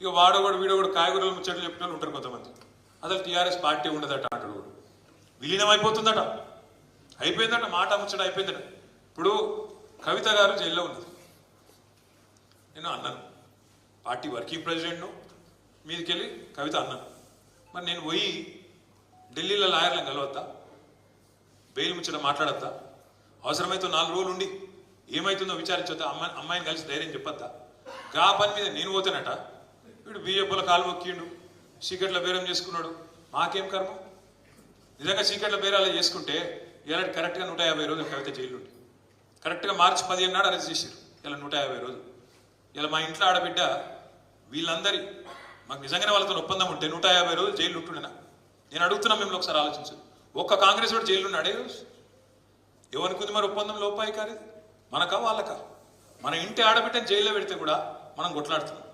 ఇక వాడోగడు వీడోగడు కాయగూరలు ముచ్చట్లు చెప్పిన వాళ్ళు ఉంటారు కొంతమంది. అసలు టీఆర్ఎస్ పార్టీ ఉండదట అంటాడు, విలీనం అయిపోతుందట, అయిపోయిందట, మాట ముచ్చట అయిపోయిందట. ఇప్పుడు కవిత గారు జైల్లో ఉన్నది, నేను అన్నాను పార్టీ వర్కింగ్ ప్రెసిడెంట్ను, మీదకెళ్ళి కవిత అన్నాను. మరి నేను పోయి ఢిల్లీలో లాయర్లను కలవద్దా, బెయిల్ ముచ్చట మాట్లాడద్దా, అవసరమైతే 4 రోజులు ఉండి ఏమవుతుందో విచారించొద్దా, అమ్మాయిని కలిసి ధైర్యం చెప్పొద్దా? గా పని మీద నేను పోతానట, వీడు బీజేపీలో కాలు మొక్కిండు, చీకట్ల బేరం చేసుకున్నాడు, మాకేం కర్మ? నిజంగా చీకట్ల బేరాలు చేసుకుంటే ఇలా కరెక్ట్గా 150 రోజులు కవిత జైలు ఉండి, కరెక్ట్గా మార్చి 15 నాడు అరెస్ట్ చేశారు, ఇలా 150 రోజులు. ఇలా మా ఇంట్లో ఆడబిడ్డ వీళ్ళందరి మాకు నిజంగానే వాళ్ళతో ఒప్పందం ఉంటే 150 రోజులు జైలు ఉంటుండేనా? నేను అడుగుతున్నా, మిమ్మల్ని ఒకసారి ఆలోచించు. ఒక్క కాంగ్రెస్ వాడు జైలు ఉన్నాడే రోజు? ఎవరికి మరి ఒప్పందం లోపాయి కాదు, మనకా వాళ్ళకా? మన ఇంటి ఆడబిడ్డని జైల్లో పెడితే కూడా మనం కొట్లాడుతున్నాం.